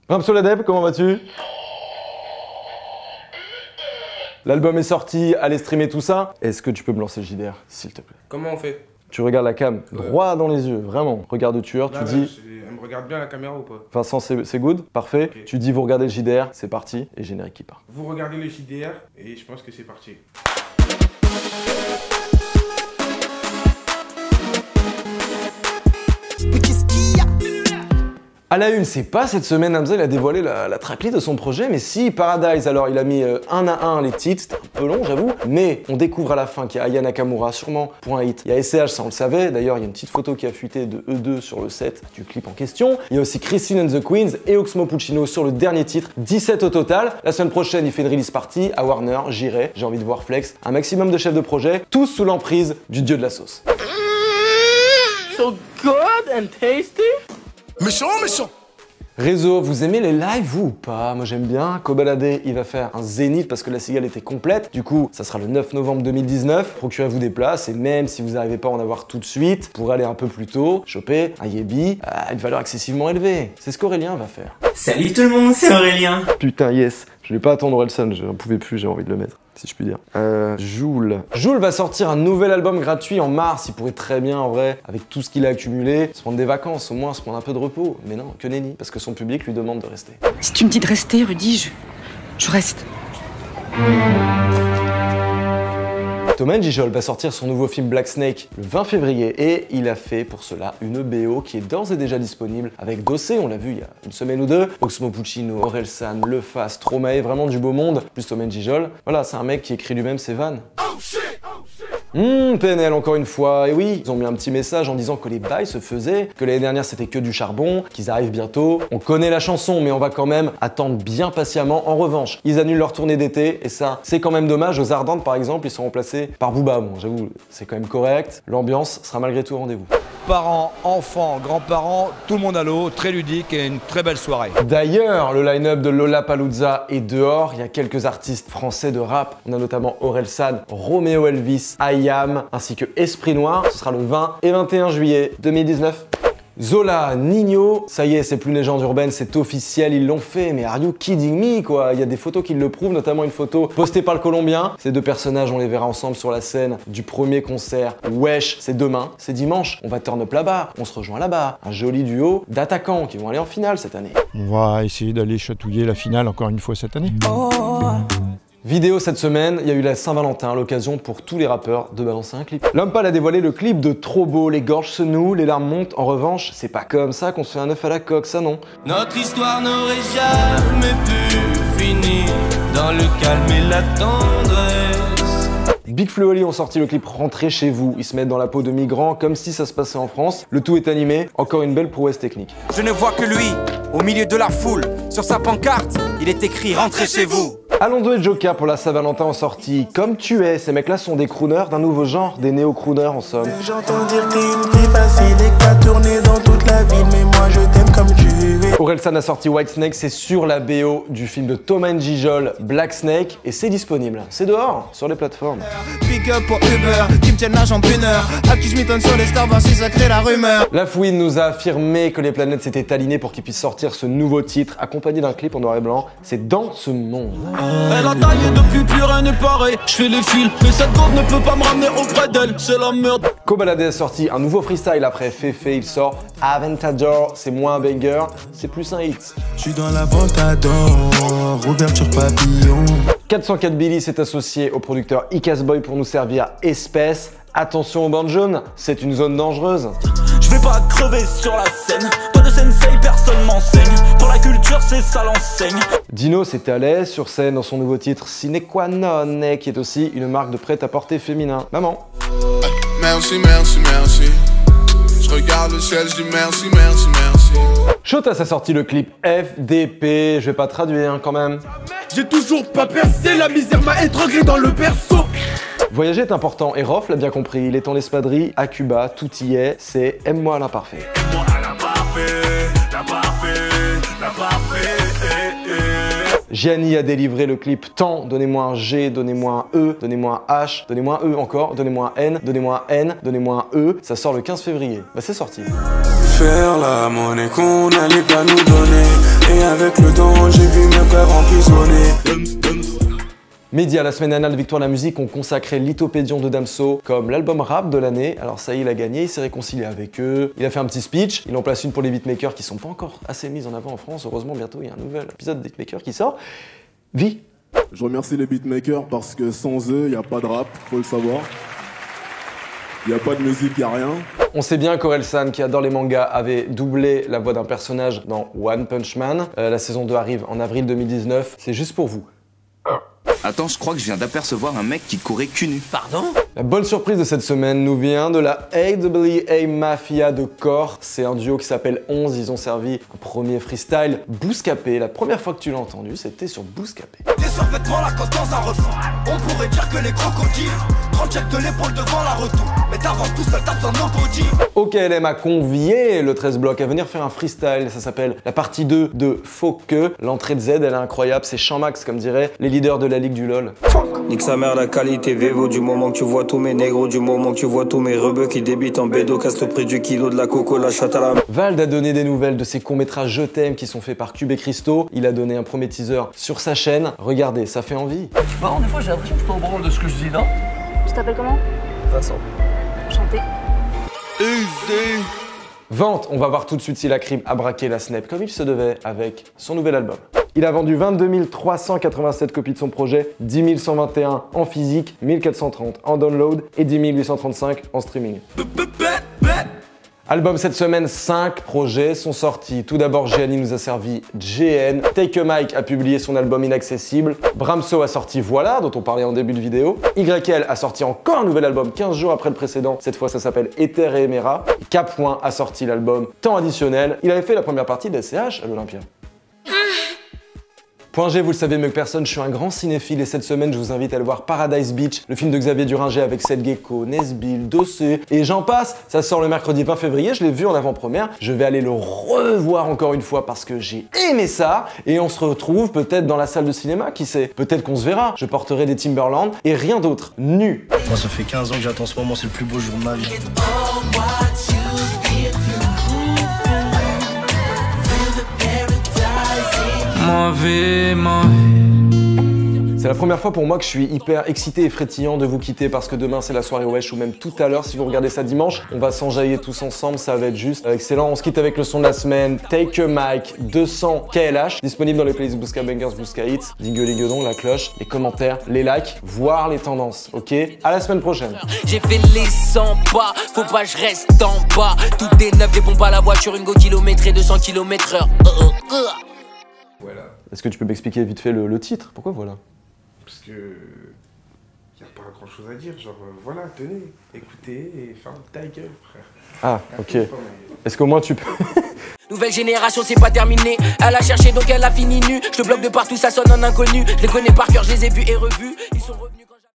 Ramsoladeb, comment vas-tu? L'album est sorti, allez streamer tout ça. Est-ce que tu peux me lancer le JDR, s'il te plaît? Comment on fait? Tu regardes la cam droit dans les yeux, vraiment. Regarde le tueur, tu dis... Elle me regarde bien la caméra ou pas? Vincent, c'est good, parfait. Okay. Tu dis vous regardez le JDR, c'est parti, et générique qui part. Vous regardez le JDR, et je pense que c'est parti. À la une, c'est pas cette semaine, Hamza il a dévoilé la tracklist de son projet, mais si, Paradise, alors il a mis un à un les titres, c'était un peu long j'avoue, mais on découvre à la fin qu'il y a Aya Nakamura, sûrement pour un hit. Il y a SCH, ça on le savait, d'ailleurs il y a une petite photo qui a fuité de eux deux sur le set du clip en question. Il y a aussi Christine and the Queens et Oxmo Puccino sur le dernier titre, 17 au total. La semaine prochaine, il fait une release party à Warner, j'irai, j'ai envie de voir Flex, un maximum de chefs de projet, tous sous l'emprise du dieu de la sauce. So good and tasty. Méchant, méchant. Réseau, vous aimez les lives, vous ou pas? Moi j'aime bien. Kobalade, il va faire un zénith parce que la cigale était complète. Du coup, ça sera le 9 novembre 2019. Procurez-vous des places et même si vous n'arrivez pas à en avoir tout de suite, pour aller un peu plus tôt, choper un Yebi à une valeur excessivement élevée. C'est ce qu'Aurélien va faire. Salut tout le monde, c'est Aurélien. Putain, yes. Je vais pas attendre Orelsan, je n'en pouvais plus, j'ai envie de le mettre, si je puis dire. Joule. Joule va sortir un nouvel album gratuit en mars. Il pourrait très bien, en vrai, avec tout ce qu'il a accumulé, se prendre des vacances, au moins se prendre un peu de repos. Mais non, que nenni, parce que son public lui demande de rester. Si tu me dis de rester, Rudy, je reste. Thomas Njijol va sortir son nouveau film Black Snake le 20 février et il a fait pour cela une BO qui est d'ores et déjà disponible avec Dossé, on l'a vu il y a une semaine ou deux, Oxmo Puccino, Orelsan, Lefa, Stromae, vraiment du beau monde, plus Thomas Njijol. Voilà, c'est un mec qui écrit lui-même ses vannes. PNL encore une fois, et oui, ils ont mis un petit message en disant que les bails se faisaient, que l'année dernière c'était que du charbon, qu'ils arrivent bientôt. On connaît la chanson, mais on va quand même attendre bien patiemment. En revanche, ils annulent leur tournée d'été, et ça, c'est quand même dommage. Aux Ardentes, par exemple, ils sont remplacés par Booba. Bon, j'avoue, c'est quand même correct. L'ambiance sera malgré tout au rendez-vous. Parents, enfants, grands-parents, tout le monde à l'eau, très ludique et une très belle soirée. D'ailleurs, le line-up de Lollapalooza est dehors. Il y a quelques artistes français de rap. On a notamment Orelsan, Romeo Elvis, IAM, ainsi que Esprit Noir. Ce sera le 20 et 21 juillet 2019. Zola, Nino, ça y est, c'est plus une légende urbaine, c'est officiel, ils l'ont fait, mais are you kidding me quoi? Il y a des photos qui le prouvent, notamment une photo postée par le Colombien. Ces deux personnages, on les verra ensemble sur la scène du premier concert. Wesh, c'est demain, c'est dimanche, on va turn up là-bas, on se rejoint là-bas. Un joli duo d'attaquants qui vont aller en finale cette année. On va essayer d'aller chatouiller la finale encore une fois cette année. Vidéo cette semaine, il y a eu la Saint-Valentin, l'occasion pour tous les rappeurs de balancer un clip. L'homme pâle a dévoilé le clip de Trop beau, les gorges se nouent, les larmes montent. En revanche, c'est pas comme ça qu'on se fait un œuf à la coque, ça non. Notre histoire n'aurait jamais pu finir dans le calme et la tendresse. Big Flo et Oli ont sorti le clip Rentrez chez vous. Ils se mettent dans la peau de migrants comme si ça se passait en France. Le tout est animé, encore une belle prouesse technique. Je ne vois que lui, au milieu de la foule. Sur sa pancarte, il est écrit Rentrez chez vous. Alonso et Joker pour la Saint-Valentin ont sorti Comme tu es. Ces mecs-là sont des crooners d'un nouveau genre, des néo-crooners en somme. J'entends dire t'es une fille facile et que t'as tourné dans toute la ville, mais moi je t'aime comme tu es. Orelsan a sorti White Snake, c'est sur la BO du film de Thomas Njijol, Black Snake, et c'est disponible. C'est dehors, sur les plateformes. Big up pour Uber, qui me tiennent la jambe une heure. À qui je m'étonne sur les stars, voir si ça crée la rumeur. La Fouine nous a affirmé que les planètes s'étaient alignées pour qu'il puisse sortir ce nouveau titre, accompagné d'un clip en noir et blanc. C'est Dans ce monde. Elle a taillé depuis plus rien n'est pareil. Je fais les fils, mais cette gourde ne peut pas me ramener auprès d'elle. C'est la merde. Kobalade a sorti un nouveau freestyle après Fefe, il sort Aventador, c'est moins un banger, c'est plus un hit. Je suis dans la Ventador, ouverture papillon. 404 Billy s'est associé au producteur Icasboy pour nous servir Espèce. Attention aux bandes jaunes, c'est une zone dangereuse. Je vais pas crever sur la scène. Toi de sensei, personne m'enseigne. Pour la culture, c'est ça l'enseigne. Dino s'était à l'aise sur scène dans son nouveau titre Sine Qua Non, qui est aussi une marque de prêt-à-porter féminin. Maman. Merci, merci, merci. Je regarde le ciel, je dis merci, merci, merci. Shotas a sorti le clip FDP, je vais pas traduire quand même. J'ai toujours pas percé, la misère m'a étranglé dans le berceau. Voyager est important et Rof l'a bien compris, il est en espadrille à Cuba, tout y est, c'est Aime-moi à l'imparfait. Gianni a délivré le clip Temps, donnez-moi un G, donnez-moi un E, donnez-moi un H, donnez-moi un E encore, donnez-moi un N, donnez-moi un N, donnez-moi un E. Ça sort le 15 février. Bah c'est sorti. Faire la monnaie qu'on n'allait pas nous donner. Et avec le temps, j'ai vu mes frères emprisonnés. Média, la semaine dernière de Victoire de la musique, ont consacré Lithopédion de Damso comme l'album rap de l'année. Alors ça y est, il a gagné, il s'est réconcilié avec eux, il a fait un petit speech, il en place une pour les beatmakers qui sont pas encore assez mis en avant en France. Heureusement, bientôt il y a un nouvel épisode de beatmakers qui sort. Vie. Je remercie les beatmakers parce que sans eux, il n'y a pas de rap, faut le savoir. Il n'y a pas de musique, il n'y a rien. On sait bien qu'Orelsan, qui adore les mangas, avait doublé la voix d'un personnage dans One Punch Man. La saison 2 arrive en avril 2019. C'est juste pour vous. Attends, je crois que je viens d'apercevoir un mec qui courait cul nu. Pardon? La bonne surprise de cette semaine nous vient de la AWA Mafia de Corps. C'est un duo qui s'appelle 11. Ils ont servi un premier freestyle, Bouscapé. La première fois que tu l'as entendu, c'était sur Bouscapé. Des survêtements, la cause dans un refrain. On pourrait dire que les crocodiles 30 checks de l'épaule devant la retour. Mais t'avances tout seul, t'as besoin d'un body. OKLM a convié le 13 bloc à venir faire un freestyle. Ça s'appelle la partie 2 de Faut que. L'entrée de Z, elle est incroyable. C'est champ max, comme diraient les leaders de la Ligue du LOL. Nique sa mère la qualité Vevo du moment que tu vois tous mes négros, du moment que tu vois tous mes rebeux qui débitent en bédo, casse le prix du kilo de la coco, la chatte à la... Vald a donné des nouvelles de ses courts-métrages Je t'aime qui sont faits par Cube et Christo. Il a donné un premier teaser sur sa chaîne. Regardez, ça fait envie. Bon, des fois j'ai l'impression que je suis pas au branle de ce que je dis, non? Tu t'appelles comment? Vincent. Enchanté. Vente, on va voir tout de suite si la crime a braqué la Snap comme il se devait avec son nouvel album. Il a vendu 22 387 copies de son projet, 10 121 en physique, 1430 en download et 10 835 en streaming. Album cette semaine, 5 projets sont sortis. Tout d'abord, Gianni nous a servi GN. Take a Mike a publié son album Inaccessible. Bramso a sorti Voilà, dont on parlait en début de vidéo. YL a sorti encore un nouvel album 15 jours après le précédent. Cette fois, ça s'appelle Ether et Emera. Cap Point a sorti l'album Temps Additionnel. Il avait fait la première partie d'SCH à l'Olympia. Point G, vous le savez mieux que personne, je suis un grand cinéphile et cette semaine, je vous invite à aller voir Paradise Beach, le film de Xavier Duringer avec Seth Gecko, Nesbill, Dossé et j'en passe. Ça sort le mercredi 20 février, je l'ai vu en avant-première. Je vais aller le revoir encore une fois parce que j'ai aimé ça et on se retrouve peut-être dans la salle de cinéma, qui sait. Peut-être qu'on se verra. Je porterai des Timberland et rien d'autre. Nu. Moi, ça fait 15 ans que j'attends ce moment, c'est le plus beau jour de ma vie. C'est la première fois pour moi que je suis hyper excité et frétillant de vous quitter parce que demain c'est la soirée Wesh ou même tout à l'heure si vous regardez ça dimanche. On va s'enjailler tous ensemble, ça va être juste excellent. On se quitte avec le son de la semaine, Take a Mike 200 KLH, disponible dans les playlists Bousca Bangers, Bousca Hits, Dingue la cloche, les commentaires, les likes, voire les tendances, ok? À la semaine prochaine. J'ai fait les 100 pas, faut pas je reste en bas. Tout est neuf, des pompes à la voiture, une go kilométrée, 200 km/h. Voilà. Est-ce que tu peux m'expliquer vite fait le titre? Pourquoi voilà? Parce que y a pas grand chose à dire, genre voilà, tenez, écoutez et ferme ta gueule, frère. Ah, ok. Est-ce qu'au moins tu peux... Nouvelle génération, c'est pas terminé. Elle a cherché donc elle a fini nue. Je te bloque de partout, ça sonne en inconnu. Je les connais par cœur, je les ai vus et revus. Ils sont revenus.